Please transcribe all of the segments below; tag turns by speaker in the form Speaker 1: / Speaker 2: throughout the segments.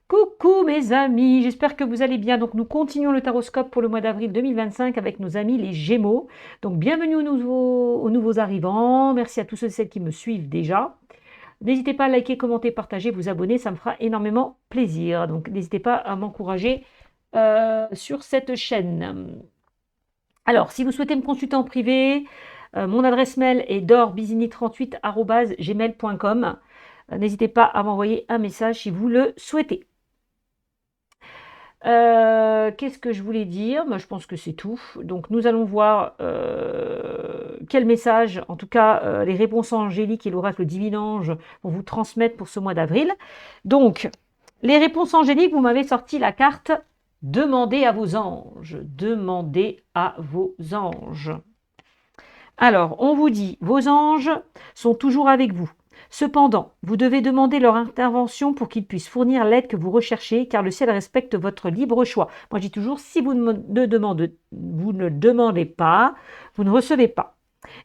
Speaker 1: Coucou mes amis, j'espère que vous allez bien. Donc nous continuons le taroscope pour le mois d'avril 2025 avec nos amis les Gémeaux. Donc bienvenue aux nouveaux arrivants. Merci à tous ceux et celles qui me suivent déjà. N'hésitez pas à liker, commenter, partager, vous abonner, ça me fera énormément plaisir. Donc n'hésitez pas à m'encourager sur cette chaîne. Alors, si vous souhaitez me consulter en privé, mon adresse mail est dorbizini38@gmail.com. N'hésitez pas à m'envoyer un message si vous le souhaitez. Qu'est-ce que je voulais dire? Moi, je pense que c'est tout. Donc, nous allons voir quel message, en tout cas, les réponses angéliques et l'oracle divin ange vont vous transmettre pour ce mois d'avril. Donc, les réponses angéliques, vous m'avez sorti la carte « Demandez à vos anges ». Demandez à vos anges. Alors, on vous dit « Vos anges sont toujours avec vous ». Cependant, vous devez demander leur intervention pour qu'ils puissent fournir l'aide que vous recherchez, car le ciel respecte votre libre choix. Moi, je dis toujours, si vous ne demandez pas, vous ne recevez pas.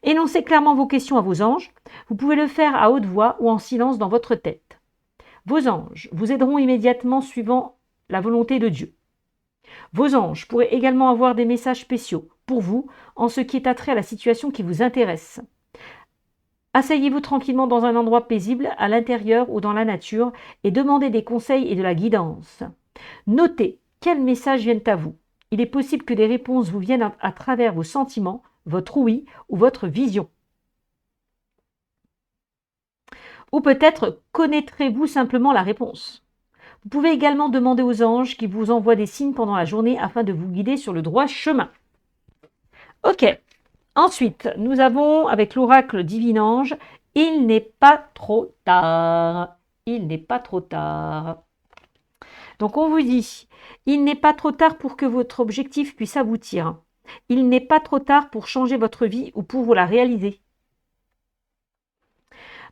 Speaker 1: Énoncez clairement vos questions à vos anges. Vous pouvez le faire à haute voix ou en silence dans votre tête. Vos anges vous aideront immédiatement suivant la volonté de Dieu. Vos anges pourraient également avoir des messages spéciaux pour vous en ce qui est attrait à la situation qui vous intéresse. Asseyez-vous tranquillement dans un endroit paisible, à l'intérieur ou dans la nature, et demandez des conseils et de la guidance. Notez quels messages viennent à vous. Il est possible que des réponses vous viennent à travers vos sentiments, votre ouïe ou votre vision. Ou peut-être connaîtrez-vous simplement la réponse. Vous pouvez également demander aux anges qui vous envoient des signes pendant la journée afin de vous guider sur le droit chemin. Ok. Ensuite, nous avons avec l'oracle divin ange, il n'est pas trop tard. Il n'est pas trop tard. Donc on vous dit, il n'est pas trop tard pour que votre objectif puisse aboutir. Il n'est pas trop tard pour changer votre vie ou pour vous la réaliser.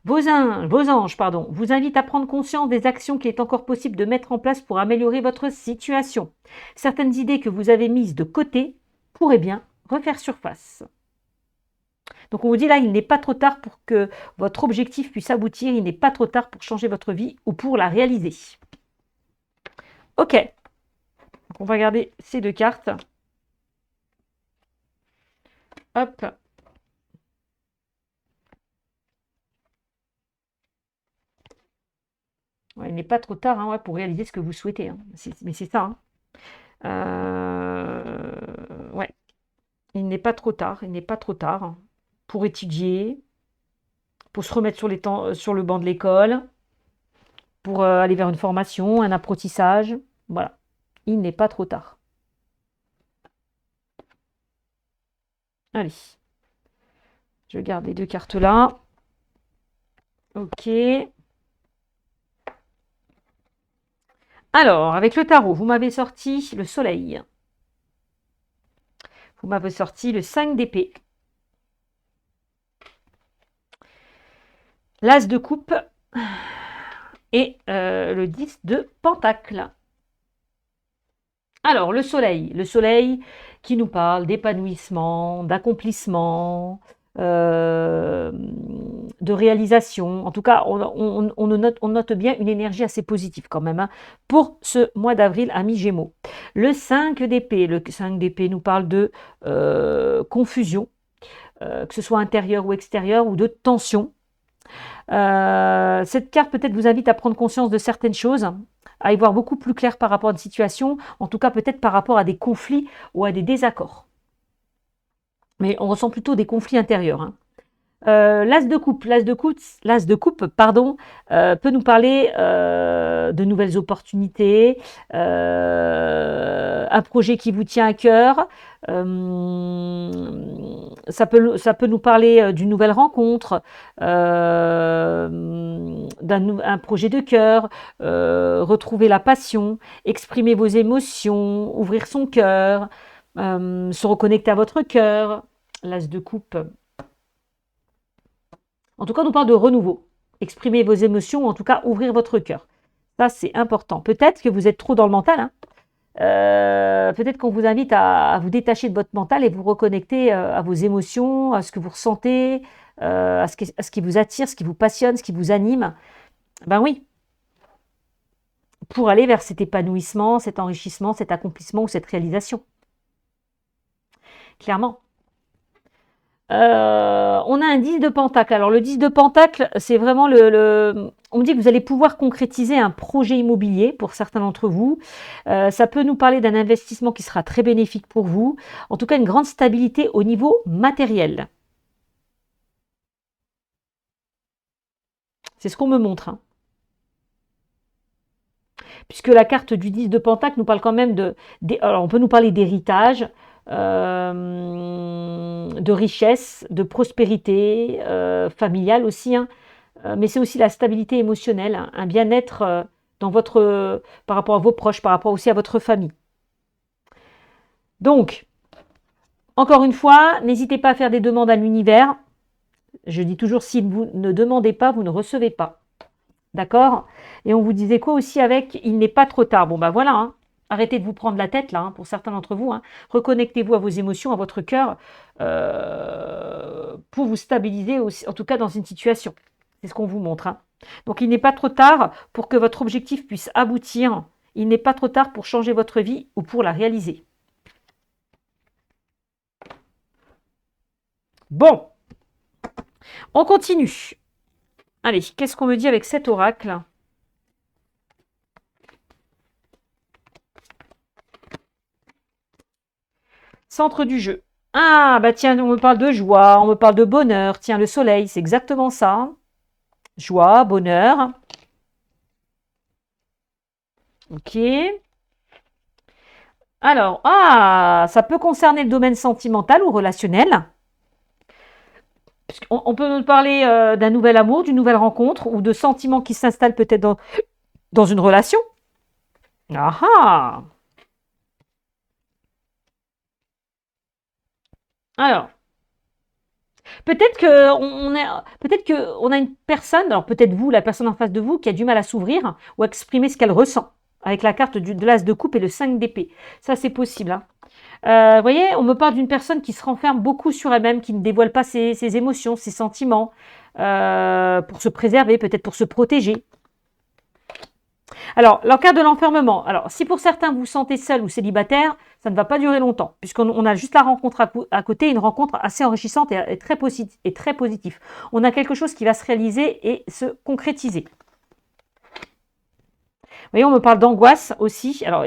Speaker 1: Vos anges, vous invitent à prendre conscience des actions qu'il est encore possible de mettre en place pour améliorer votre situation. Certaines idées que vous avez mises de côté pourraient bien refaire surface. Donc on vous dit là, il n'est pas trop tard pour que votre objectif puisse aboutir, il n'est pas trop tard pour changer votre vie ou pour la réaliser. Ok, donc on va regarder ces deux cartes. Hop. Ouais, il n'est pas trop tard ouais, pour réaliser ce que vous souhaitez. Mais c'est ça. Ouais. Il n'est pas trop tard. Il n'est pas trop tard pour étudier, pour se remettre sur le banc de l'école, pour aller vers une formation, un apprentissage. Voilà. Il n'est pas trop tard. Allez. Je garde les deux cartes là. Ok. Alors, avec le tarot, vous m'avez sorti le soleil. Vous m'avez sorti le 5 d'épée. L'as de coupe et le 10 de pentacle. Alors, le soleil qui nous parle d'épanouissement, d'accomplissement, de réalisation. En tout cas, on note bien une énergie assez positive quand même pour ce mois d'avril, amis Gémeaux. Le 5 d'épée nous parle de confusion, que ce soit intérieure ou extérieure, ou de tension. Cette carte peut-être vous invite à prendre conscience de certaines choses, à y voir beaucoup plus clair par rapport à une situation, en tout cas peut-être par rapport à des conflits ou à des désaccords. Mais on ressent plutôt des conflits intérieurs. L'as de coupe, peut nous parler de nouvelles opportunités, un projet qui vous tient à cœur. Ça peut nous parler d'une nouvelle rencontre, d'un projet de cœur, retrouver la passion, exprimer vos émotions, ouvrir son cœur, se reconnecter à votre cœur. L'as de coupe. En tout cas, on nous parle de renouveau. Exprimer vos émotions, ou en tout cas, ouvrir votre cœur. Ça, c'est important. Peut-être que vous êtes trop dans le mental. Peut-être qu'on vous invite à vous détacher de votre mental et vous reconnecter à vos émotions, à ce que vous ressentez, à ce qui vous attire, ce qui vous passionne, ce qui vous anime. Ben oui. pour aller vers cet épanouissement, cet enrichissement, cet accomplissement ou cette réalisation. Clairement. On a un 10 de pentacle. Alors le 10 de pentacle, c'est vraiment on me dit que vous allez pouvoir concrétiser un projet immobilier pour certains d'entre vous. Ça peut nous parler d'un investissement qui sera très bénéfique pour vous. En tout cas, une grande stabilité au niveau matériel. C'est ce qu'on me montre. Hein. Puisque la carte du 10 de pentacle nous parle quand même alors on peut nous parler d'héritage, de richesse, de prospérité familiale aussi, hein. Mais c'est aussi la stabilité émotionnelle, hein, un bien-être par rapport à vos proches, par rapport aussi à votre famille. Donc, encore une fois, n'hésitez pas à faire des demandes à l'univers. Je dis toujours, si vous ne demandez pas, vous ne recevez pas. D'accord? Et on vous disait quoi aussi avec « il n'est pas trop tard ». Bon, ben voilà, hein. Arrêtez de vous prendre la tête, là, hein, pour certains d'entre vous. Hein. Reconnectez-vous à vos émotions, à votre cœur, pour vous stabiliser, aussi, en tout cas dans une situation. C'est ce qu'on vous montre. Hein. Donc, il n'est pas trop tard pour que votre objectif puisse aboutir. Il n'est pas trop tard pour changer votre vie ou pour la réaliser. Bon, on continue. Allez, qu'est-ce qu'on me dit avec cet oracle ? Centre du jeu. Ah, bah tiens, on me parle de joie, on me parle de bonheur. Tiens, le soleil, c'est exactement ça. Joie, bonheur. Ok. Alors, ça peut concerner le domaine sentimental ou relationnel. On peut nous parler d'un nouvel amour, d'une nouvelle rencontre ou de sentiments qui s'installent peut-être dans une relation. Ah ah! Alors, peut-être qu'on a une personne, alors peut-être vous, la personne en face de vous, qui a du mal à s'ouvrir ou à exprimer ce qu'elle ressent, avec la carte de l'as de coupe et le 5 d'épée. Ça, c'est possible. Hein. Vous voyez, on me parle d'une personne qui se renferme beaucoup sur elle-même, qui ne dévoile pas ses émotions, ses sentiments, pour se préserver, peut-être pour se protéger. Alors, la carte de l'enfermement. Alors, si pour certains vous vous sentez seul ou célibataire, ça ne va pas durer longtemps, puisqu'on a juste la rencontre à côté, une rencontre assez enrichissante et très positive. On a quelque chose qui va se réaliser et se concrétiser. Vous voyez, on me parle d'angoisse aussi. Alors,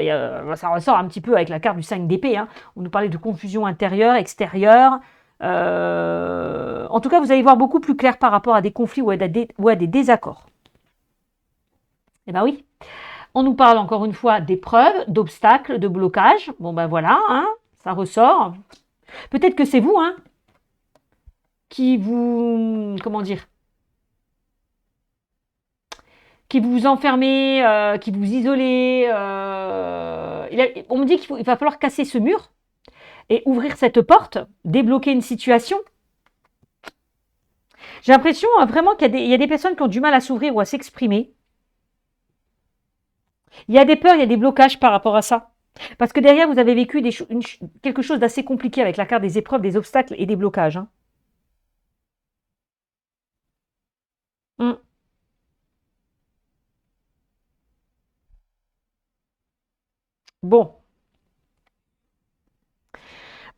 Speaker 1: ça ressort un petit peu avec la carte du 5 d'épée. Hein. On nous parlait de confusion intérieure, extérieure. En tout cas, vous allez voir beaucoup plus clair par rapport à des conflits ou à des désaccords. Eh bien oui. On nous parle encore une fois d'épreuves, d'obstacles, de blocages. Bon ben voilà, hein, ça ressort. Peut-être que c'est vous, hein, qui vous, comment dire, qui vous enfermez, qui vous isolez. On me dit qu'il va falloir casser ce mur et ouvrir cette porte, débloquer une situation. J'ai l'impression vraiment qu'il y a des personnes qui ont du mal à s'ouvrir ou à s'exprimer. Il y a des peurs, il y a des blocages par rapport à ça. Parce que derrière, vous avez vécu quelque chose d'assez compliqué avec la carte des épreuves, des obstacles et des blocages. Hein. Bon.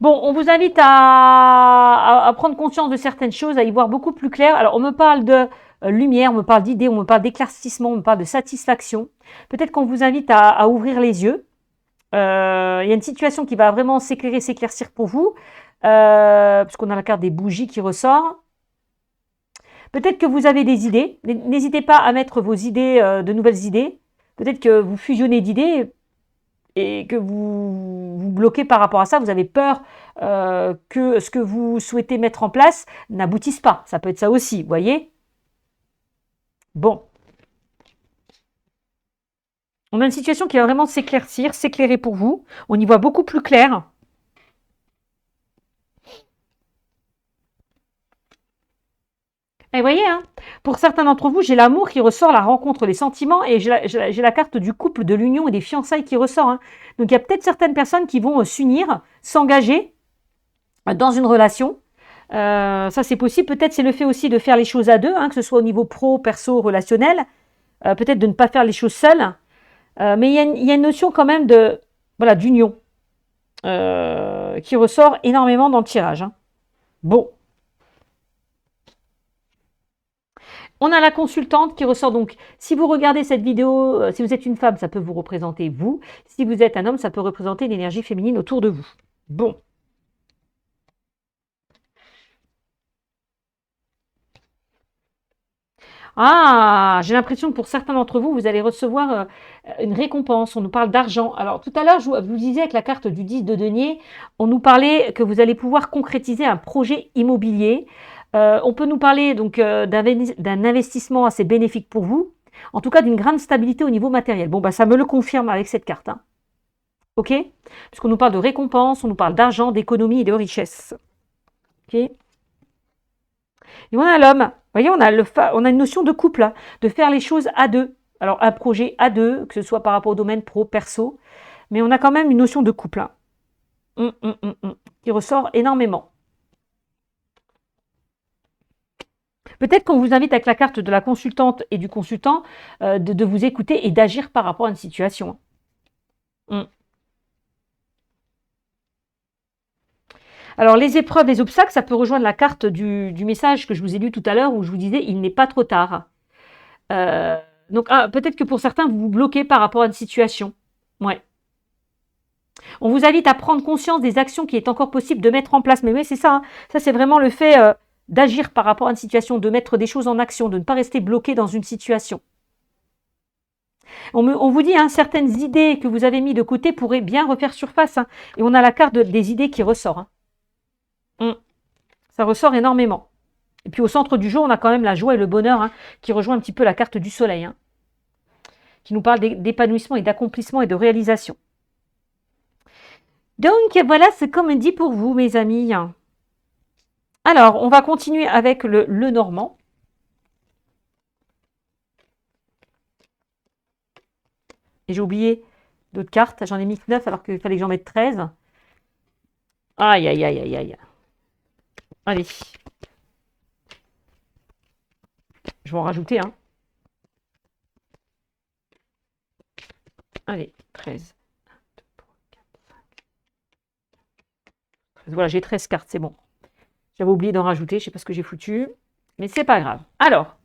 Speaker 1: Bon, on vous invite à prendre conscience de certaines choses, à y voir beaucoup plus clair. Alors, on me parle de lumière, on me parle d'idées, on me parle d'éclaircissement, on me parle de satisfaction. Peut-être qu'on vous invite à ouvrir les yeux. Il y a une situation qui va vraiment s'éclairer, s'éclaircir pour vous, puisqu'on a la carte des bougies qui ressort. Peut-être que vous avez des idées. N'hésitez pas à mettre vos idées, de nouvelles idées. Peut-être que vous fusionnez d'idées et que vous bloquez par rapport à ça. Vous avez peur que ce que vous souhaitez mettre en place n'aboutisse pas. Ça peut être ça aussi, vous voyez? Bon. On a une situation qui va vraiment s'éclaircir, s'éclairer pour vous. On y voit beaucoup plus clair. Et vous voyez, hein, pour certains d'entre vous, j'ai l'amour qui ressort, la rencontre, les sentiments, et j'ai la carte du couple, de l'union et des fiançailles qui ressort. Hein. Donc il y a peut-être certaines personnes qui vont s'unir, s'engager dans une relation. Ça c'est possible. Peut-être c'est le fait aussi de faire les choses à deux, hein, que ce soit au niveau pro, perso, relationnel. Peut-être de ne pas faire les choses seules. Mais il y a une notion quand même de, voilà, d'union qui ressort énormément dans le tirage, hein. Bon, on a la consultante qui ressort donc. Si vous regardez cette vidéo, si vous êtes une femme, ça peut vous représenter vous. Si vous êtes un homme, ça peut représenter l'énergie féminine autour de vous. Bon. Ah, j'ai l'impression que pour certains d'entre vous, vous allez recevoir une récompense. On nous parle d'argent. Alors, tout à l'heure, je vous disais avec la carte du 10 de denier, on nous parlait que vous allez pouvoir concrétiser un projet immobilier. On peut nous parler donc d'un investissement assez bénéfique pour vous. En tout cas, d'une grande stabilité au niveau matériel. Bon, bah, ça me le confirme avec cette carte, hein. OK? Puisqu'on nous parle de récompense, on nous parle d'argent, d'économie et de richesse. OK? Et on a l'homme. Vous voyez, on a une notion de couple, là, de faire les choses à deux. Alors, un projet à deux, que ce soit par rapport au domaine pro, perso, mais on a quand même une notion de couple, hein, qui ressort énormément. Peut-être qu'on vous invite avec la carte de la consultante et du consultant de vous écouter et d'agir par rapport à une situation. Alors, les épreuves, les obstacles, ça peut rejoindre la carte du message que je vous ai lu tout à l'heure où je vous disais il n'est pas trop tard. Donc, peut-être que pour certains, vous vous bloquez par rapport à une situation. Ouais. On vous invite à prendre conscience des actions qui est encore possible de mettre en place. Mais oui, c'est ça, hein. Ça, c'est vraiment le fait d'agir par rapport à une situation, de mettre des choses en action, de ne pas rester bloqué dans une situation. On vous dit, hein, certaines idées que vous avez mis de côté pourraient bien refaire surface, hein. Et on a la carte des idées qui ressort, hein. Ça ressort énormément. Et puis au centre du jeu, on a quand même la joie et le bonheur, hein, qui rejoint un petit peu la carte du soleil, hein, qui nous parle d'épanouissement et d'accomplissement et de réalisation. Donc voilà ce qu'on me dit pour vous, mes amis. Alors, on va continuer avec le Normand. Et j'ai oublié d'autres cartes. J'en ai mis 9 alors qu'il fallait que j'en mette 13. Aïe, aïe, aïe, aïe, aïe. Allez. Je vais en rajouter, hein. Allez, 13. 1, 2, 3, 4, 5. Voilà, j'ai 13 cartes, c'est bon. J'avais oublié d'en rajouter, je ne sais pas ce que j'ai foutu. Mais c'est pas grave. Alors,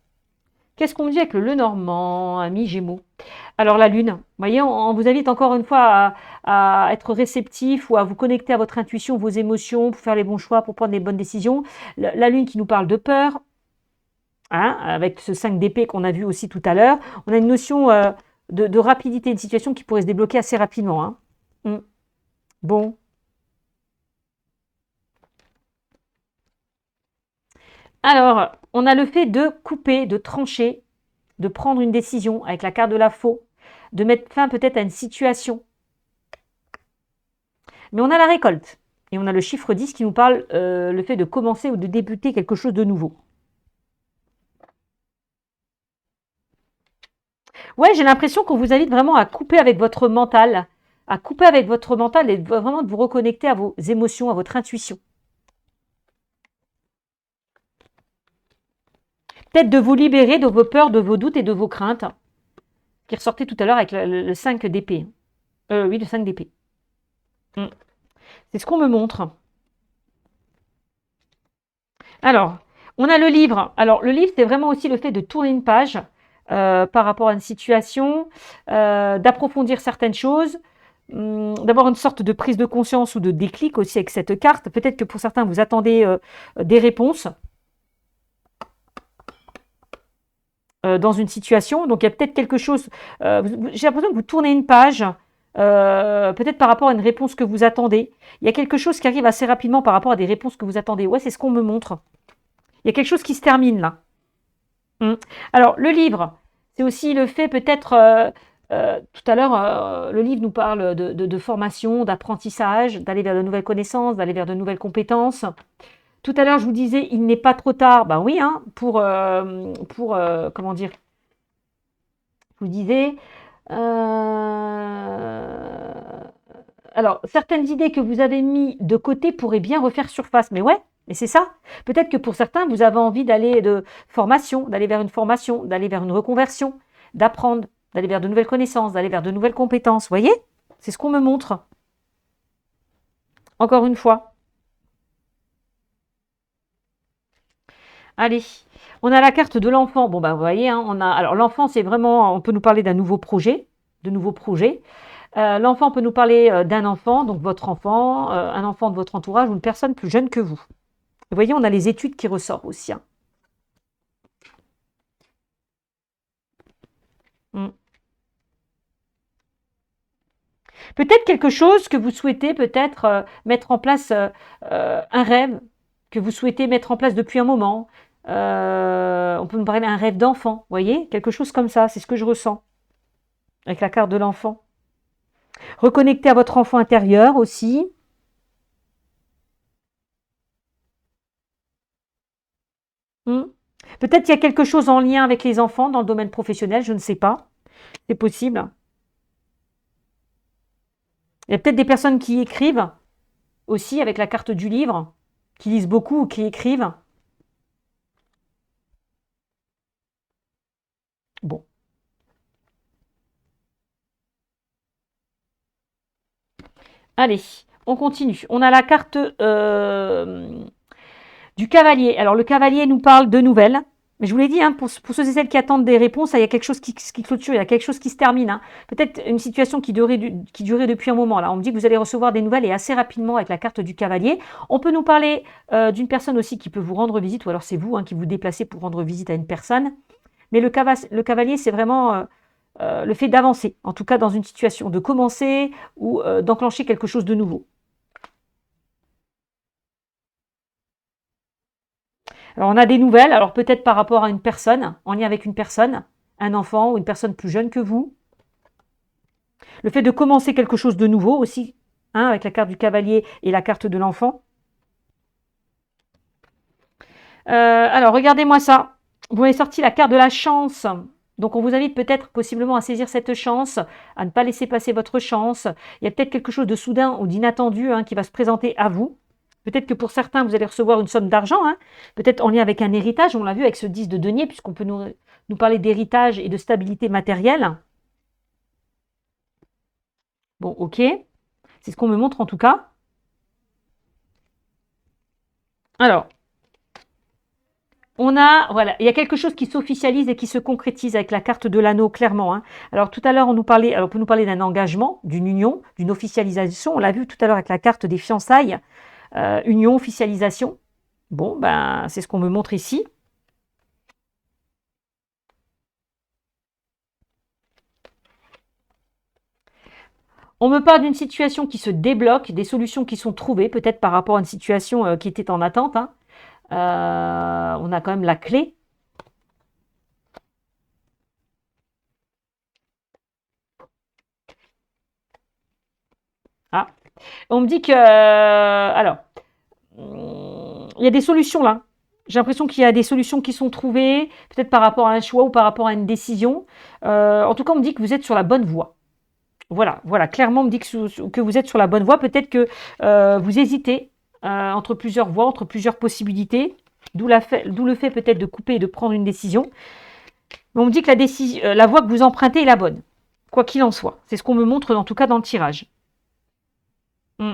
Speaker 1: qu'est-ce qu'on me dit avec le Lenormand, ami Gémeaux? Alors la Lune, vous voyez, on vous invite encore une fois à être réceptif ou à vous connecter à votre intuition, vos émotions, pour faire les bons choix, pour prendre les bonnes décisions. La Lune qui nous parle de peur, hein, avec ce 5 d'épée qu'on a vu aussi tout à l'heure. On a une notion de rapidité, une situation qui pourrait se débloquer assez rapidement, hein. Bon. Alors, on a le fait de couper, de trancher, de prendre une décision avec la carte de la faux, de mettre fin peut-être à une situation. Mais on a la récolte. Et on a le chiffre 10 qui nous parle le fait de commencer ou de débuter quelque chose de nouveau. Ouais, j'ai l'impression qu'on vous invite vraiment à couper avec votre mental, et vraiment de vous reconnecter à vos émotions, à votre intuition. Peut-être de vous libérer de vos peurs, de vos doutes et de vos craintes, qui ressortait tout à l'heure avec le 5 d'épée. Oui, le 5 d'épée. C'est ce qu'on me montre. Alors, on a le livre. Alors, le livre, c'est vraiment aussi le fait de tourner une page par rapport à une situation, d'approfondir certaines choses, d'avoir une sorte de prise de conscience ou de déclic aussi avec cette carte. Peut-être que pour certains, vous attendez des réponses dans une situation. Donc, il y a peut-être quelque chose... j'ai l'impression que vous tournez une page, peut-être par rapport à une réponse que vous attendez. Il y a quelque chose qui arrive assez rapidement par rapport à des réponses que vous attendez. Ouais, c'est ce qu'on me montre. Il y a quelque chose qui se termine là. Alors, le livre, c'est aussi le fait peut-être, tout à l'heure, le livre nous parle de formation, d'apprentissage, d'aller vers de nouvelles connaissances, d'aller vers de nouvelles compétences. Tout à l'heure, je vous disais, il n'est pas trop tard. Ben oui, hein, comment dire, je vous disais, alors, certaines idées que vous avez mis de côté pourraient bien refaire surface. Mais ouais, mais c'est ça. Peut-être que pour certains, vous avez envie d'aller vers une formation, d'aller vers une reconversion, d'apprendre. d'aller vers de nouvelles connaissances, d'aller vers de nouvelles compétences. Vous voyez? C'est ce qu'on me montre. Encore une fois. Allez, on a la carte de l'enfant. Bon, ben, vous voyez, hein, alors l'enfant, c'est vraiment, on peut nous parler d'un nouveau projet, de nouveaux projets. L'enfant peut nous parler d'un enfant, donc votre enfant, un enfant de votre entourage ou une personne plus jeune que vous. Vous voyez, on a les études qui ressortent aussi, hein. Mm. Peut-être quelque chose que vous souhaitez peut-être mettre en place, un rêve que vous souhaitez mettre en place depuis un moment. On peut nous parler d'un rêve d'enfant, vous voyez? Quelque chose comme ça, c'est ce que je ressens avec la carte de l'enfant. Reconnecter à votre enfant intérieur aussi. Hmm. Peut-être qu'il y a quelque chose en lien avec les enfants dans le domaine professionnel, je ne sais pas. C'est possible. Il y a peut-être des personnes qui écrivent aussi avec la carte du livre, qui lisent beaucoup ou qui écrivent. Bon. Allez, on continue. On a la carte du cavalier. Alors, le cavalier nous parle de nouvelles. Mais je vous l'ai dit, hein, pour ceux et celles qui attendent des réponses, il y a quelque chose qui clôture, il y a quelque chose qui se termine, hein. Peut-être une situation qui durait depuis un moment. Là, on me dit que vous allez recevoir des nouvelles et assez rapidement avec la carte du cavalier. On peut nous parler d'une personne aussi qui peut vous rendre visite, ou alors c'est vous, hein, qui vous déplacez pour rendre visite à une personne. Mais le cavalier, c'est vraiment le fait d'avancer, en tout cas dans une situation, de commencer ou d'enclencher quelque chose de nouveau. Alors, on a des nouvelles, alors peut-être par rapport à une personne, en lien avec une personne, un enfant ou une personne plus jeune que vous. Le fait de commencer quelque chose de nouveau aussi, hein, avec la carte du cavalier et la carte de l'enfant. Alors, regardez-moi ça. Vous avez sorti la carte de la chance. Donc, on vous invite peut-être possiblement à saisir cette chance, à ne pas laisser passer votre chance. Il y a peut-être quelque chose de soudain ou d'inattendu, hein, qui va se présenter à vous. Peut-être que pour certains, vous allez recevoir une somme d'argent, hein, peut-être en lien avec un héritage. On l'a vu avec ce 10 de denier, puisqu'on peut nous parler d'héritage et de stabilité matérielle. Bon, ok. C'est ce qu'on me montre en tout cas. Alors, voilà, il y a quelque chose qui s'officialise et qui se concrétise avec la carte de l'anneau, clairement, hein. Alors, tout à l'heure, on peut nous parler d'un engagement, d'une union, d'une officialisation. On l'a vu tout à l'heure avec la carte des fiançailles. Union, officialisation. Bon, ben, c'est ce qu'on me montre ici. On me parle d'une situation qui se débloque, des solutions qui sont trouvées, peut-être par rapport à une situation qui était en attente, hein. On a quand même la clé. Ah, on me dit que... alors, il y a des solutions là. J'ai l'impression qu'il y a des solutions qui sont trouvées, peut-être par rapport à un choix ou par rapport à une décision. En tout cas, on me dit que vous êtes sur la bonne voie. Voilà, voilà, clairement, on me dit que vous êtes sur la bonne voie. Peut-être que vous hésitez entre plusieurs voies, entre plusieurs possibilités, d'où le fait peut-être de couper et de prendre une décision. Mais on me dit que la voie que vous empruntez est la bonne, quoi qu'il en soit. C'est ce qu'on me montre, en tout cas, dans le tirage. Hmm.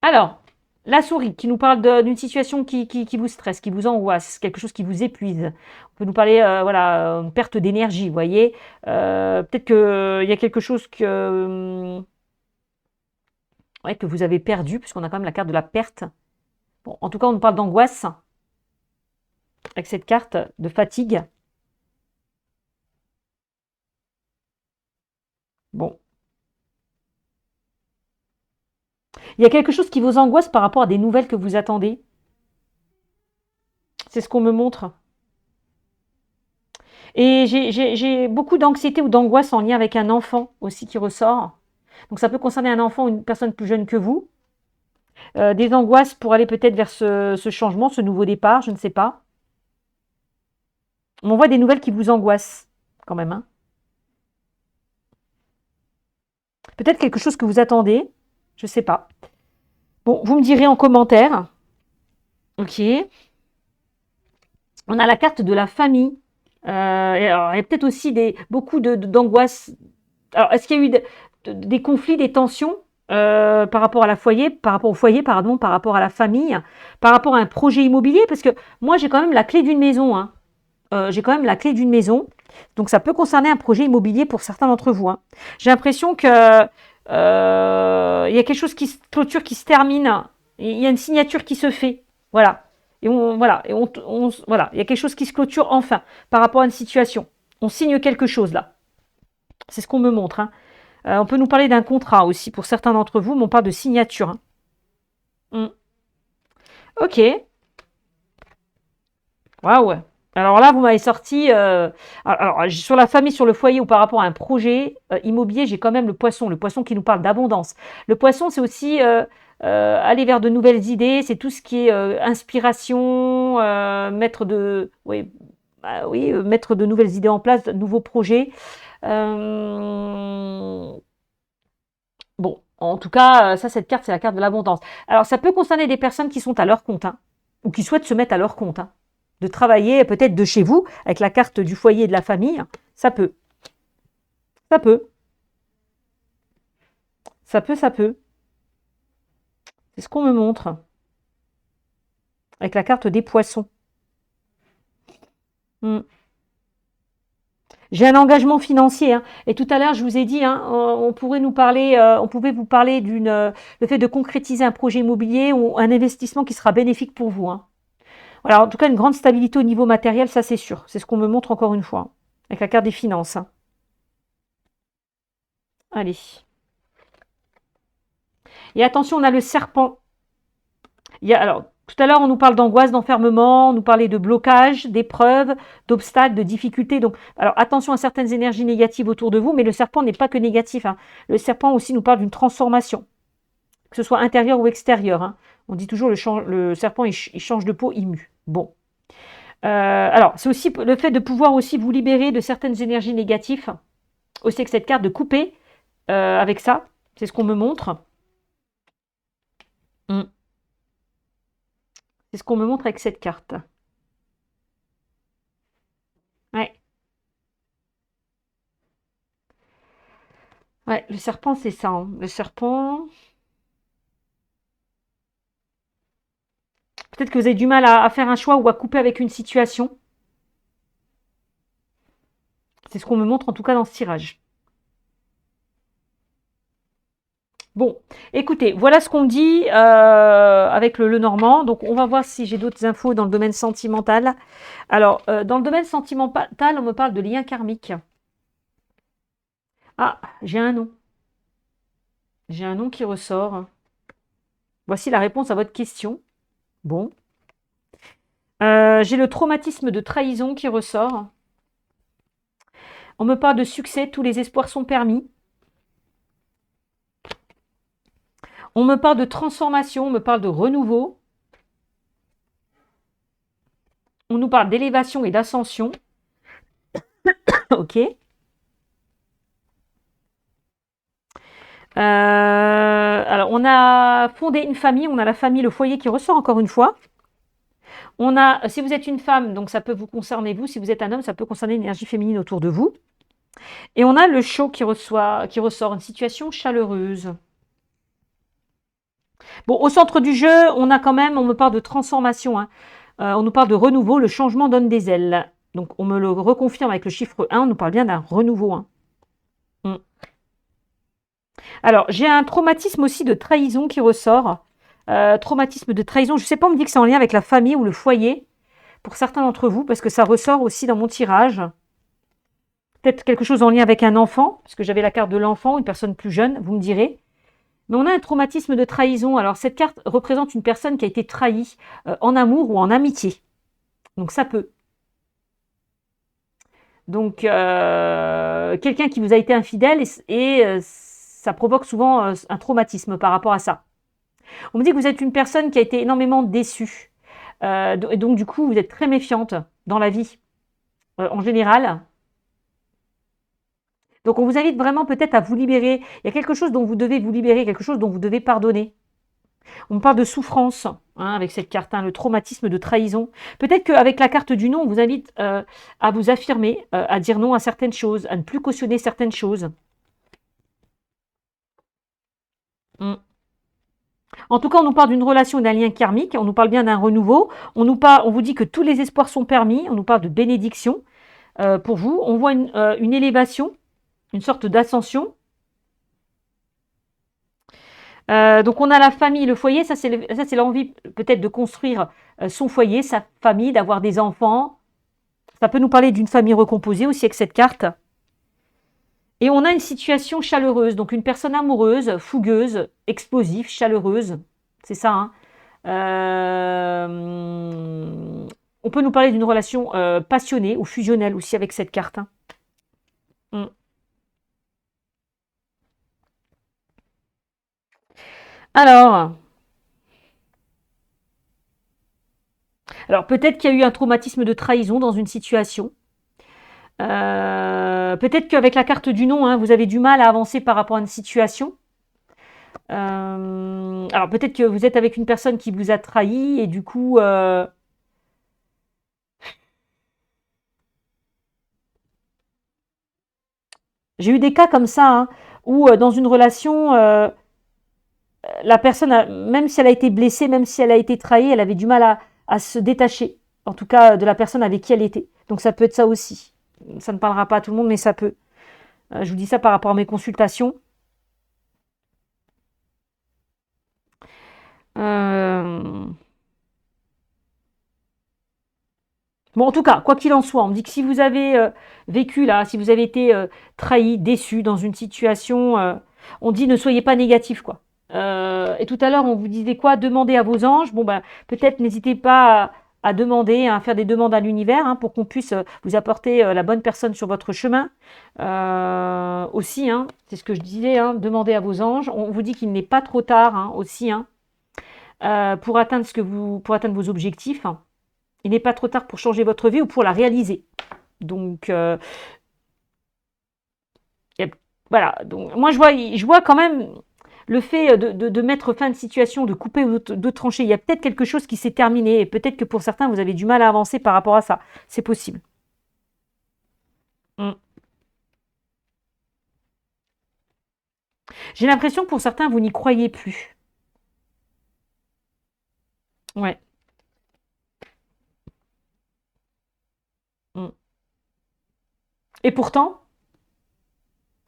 Speaker 1: Alors, la souris qui nous parle d'une situation qui vous stresse, qui vous angoisse, quelque chose qui vous épuise. On peut nous parler, voilà, une perte d'énergie, vous voyez. Peut-être qu'il y a quelque chose ouais, que vous avez perdu, puisqu'on a quand même la carte de la perte. Bon, en tout cas, on nous parle d'angoisse avec cette carte de fatigue. Bon. Il y a quelque chose qui vous angoisse par rapport à des nouvelles que vous attendez. C'est ce qu'on me montre. Et j'ai beaucoup d'anxiété ou d'angoisse en lien avec un enfant aussi qui ressort. Donc ça peut concerner un enfant ou une personne plus jeune que vous. Des angoisses pour aller peut-être vers ce changement, ce nouveau départ, je ne sais pas. On voit des nouvelles qui vous angoissent quand même, hein. Peut-être quelque chose que vous attendez, je ne sais pas. Bon, vous me direz en commentaire. OK. On a la carte de la famille. Et alors, il y a peut-être aussi beaucoup d'angoisse. Alors, est-ce qu'il y a eu des conflits, des tensions par rapport au foyer, pardon, par rapport à la famille, par rapport à un projet immobilier? Parce que moi, j'ai quand même la clé d'une maison, hein. J'ai quand même la clé d'une maison. Donc, ça peut concerner un projet immobilier pour certains d'entre vous, hein. J'ai l'impression que il y a quelque chose qui se clôture, qui se termine. Il y a une signature qui se fait. Voilà. Voilà, il y a quelque chose qui se clôture enfin par rapport à une situation. On signe quelque chose là. C'est ce qu'on me montre, hein. On peut nous parler d'un contrat aussi pour certains d'entre vous, mais on parle de signature, hein. Mm. Ok. Waouh. Alors là, vous m'avez sorti. Alors, sur la famille, sur le foyer ou par rapport à un projet immobilier, j'ai quand même le poisson qui nous parle d'abondance. Le poisson, c'est aussi aller vers de nouvelles idées, c'est tout ce qui est inspiration, mettre de nouvelles idées en place, de nouveaux projets. Euh, Bon, en tout cas, ça, cette carte, c'est la carte de l'abondance. Alors, ça peut concerner des personnes qui sont à leur compte, hein, ou qui souhaitent se mettre à leur compte, hein, de travailler peut-être de chez vous, avec la carte du foyer et de la famille. Ça peut, ça peut, ça peut. C'est ce qu'on me montre, avec la carte des poissons. Hmm. J'ai un engagement financier, hein. Et tout à l'heure, je vous ai dit, hein, on pourrait nous parler, on pouvait vous parler le fait de concrétiser un projet immobilier ou un investissement qui sera bénéfique pour vous, hein. Voilà, en tout cas, une grande stabilité au niveau matériel, ça c'est sûr. C'est ce qu'on me montre encore une fois, avec la carte des finances, hein. Allez. Et attention, on a le serpent. Alors, tout à l'heure, on nous parle d'angoisse, d'enfermement, on nous parlait de blocage, d'épreuves, d'obstacles, de difficultés. Donc, alors attention à certaines énergies négatives autour de vous, mais le serpent n'est pas que négatif, hein. Le serpent aussi nous parle d'une transformation, que ce soit intérieure ou extérieure, hein. On dit toujours le serpent, il change de peau, il mue. Bon. Alors, c'est aussi le fait de pouvoir aussi vous libérer de certaines énergies négatives, aussi avec cette carte de couper avec ça. C'est ce qu'on me montre. Mm. C'est ce qu'on me montre avec cette carte. Ouais, ouais, le serpent, c'est ça, hein. Le serpent, peut-être que vous avez du mal à faire un choix ou à couper avec une situation. C'est ce qu'on me montre en tout cas dans ce tirage. Bon, écoutez, voilà ce qu'on dit avec le Normand. Donc, on va voir si j'ai d'autres infos dans le domaine sentimental. Alors, dans le domaine sentimental, on me parle de lien karmique. Ah, j'ai un nom. J'ai un nom qui ressort. Voici la réponse à votre question. Bon. J'ai le traumatisme de trahison qui ressort. On me parle de succès, tous les espoirs sont permis. On me parle de transformation, on me parle de renouveau. On nous parle d'élévation et d'ascension. Ok. Alors, on a fondé une famille, on a la famille, le foyer qui ressort encore une fois. On a, si vous êtes une femme, donc ça peut vous concerner vous. Si vous êtes un homme, ça peut concerner l'énergie féminine autour de vous. Et on a le chaud qui ressort, une situation chaleureuse. Bon, au centre du jeu, on a quand même, on me parle de transformation, hein. On nous parle de renouveau, le changement donne des ailes. Donc, on me le reconfirme avec le chiffre 1, on nous parle bien d'un renouveau, hein. Mm. Alors, j'ai un traumatisme aussi de trahison qui ressort. Traumatisme de trahison, je ne sais pas, on me dit que c'est en lien avec la famille ou le foyer, pour certains d'entre vous, parce que ça ressort aussi dans mon tirage. Peut-être quelque chose en lien avec un enfant, parce que j'avais la carte de l'enfant, une personne plus jeune, vous me direz. Mais on a un traumatisme de trahison. Alors, cette carte représente une personne qui a été trahie en amour ou en amitié. Donc, ça peut. Donc, quelqu'un qui vous a été infidèle et ça provoque souvent un traumatisme par rapport à ça. On me dit que vous êtes une personne qui a été énormément déçue. Et donc, du coup, vous êtes très méfiante dans la vie, en général. Donc, on vous invite vraiment peut-être à vous libérer. Il y a quelque chose dont vous devez vous libérer, quelque chose dont vous devez pardonner. On parle de souffrance, hein, avec cette carte, hein, le traumatisme de trahison. Peut-être qu'avec la carte du non, on vous invite à vous affirmer, à dire non à certaines choses, à ne plus cautionner certaines choses. Mm. En tout cas, on nous parle d'une relation, d'un lien karmique, on nous parle bien d'un renouveau, on vous dit que tous les espoirs sont permis, on nous parle de bénédiction pour vous, on voit une élévation, une sorte d'ascension. Donc on a la famille, le foyer, ça c'est l'envie peut-être de construire son foyer, sa famille, d'avoir des enfants. Ça peut nous parler d'une famille recomposée aussi avec cette carte. Et on a une situation chaleureuse, donc une personne amoureuse, fougueuse, explosive, chaleureuse. C'est ça, hein. On peut nous parler d'une relation passionnée ou fusionnelle aussi avec cette carte, hein. Mm. Alors, peut-être qu'il y a eu un traumatisme de trahison dans une situation. Peut-être qu'avec la carte du non, hein, vous avez du mal à avancer par rapport à une situation. Alors peut-être que vous êtes avec une personne qui vous a trahi et du coup, j'ai eu des cas comme ça, hein, où dans une relation, la personne, même si elle a été blessée, même si elle a été trahie, elle avait du mal à se détacher, en tout cas de la personne avec qui elle était. Donc ça peut être ça aussi. Ça ne parlera pas à tout le monde, mais ça peut. Je vous dis ça par rapport à mes consultations. Euh, Bon, en tout cas, quoi qu'il en soit, on me dit que si vous avez vécu là, si vous avez été trahi, déçu dans une situation, on dit ne soyez pas négatif, quoi. Et tout à l'heure, on vous disait quoi? Demandez à vos anges. Bon, ben, peut-être n'hésitez pas à demander, à faire des demandes à l'univers, hein, pour qu'on puisse vous apporter la bonne personne sur votre chemin. Aussi, hein, c'est ce que je disais, hein, demandez à vos anges. On vous dit qu'il n'est pas trop tard, hein, aussi, hein, pour atteindre pour atteindre vos objectifs, hein. Il n'est pas trop tard pour changer votre vie ou pour la réaliser. Donc, voilà. Donc, moi, je vois quand même le fait de mettre fin à une situation, de couper ou de trancher. Il y a peut-être quelque chose qui s'est terminé. Et peut-être que pour certains, vous avez du mal à avancer par rapport à ça. C'est possible. Mm. J'ai l'impression que pour certains, vous n'y croyez plus. Ouais. Mm. Et pourtant,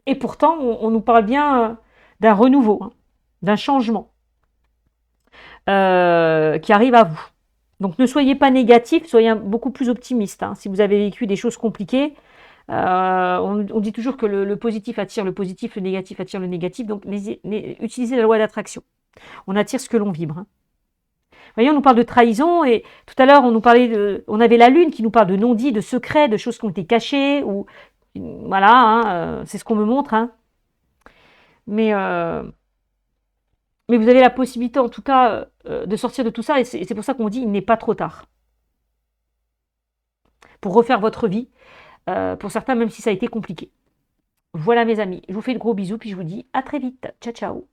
Speaker 1: on nous parle bien d'un renouveau, hein, d'un changement qui arrive à vous. Donc ne soyez pas négatif, soyez beaucoup plus optimiste, hein. Si vous avez vécu des choses compliquées, on dit toujours que le positif attire le positif, le négatif attire le négatif. Donc utilisez la loi d'attraction. On attire ce que l'on vibre, hein. Vous voyez, on nous parle de trahison et tout à l'heure on avait la lune qui nous parle de non-dits, de secrets, de choses qui ont été cachées ou voilà, hein, c'est ce qu'on me montre, hein. Mais vous avez la possibilité en tout cas de sortir de tout ça et c'est pour ça qu'on dit il n'est pas trop tard pour refaire votre vie. Pour certains, même si ça a été compliqué. Voilà mes amis, je vous fais de gros bisous, puis je vous dis à très vite. Ciao, ciao.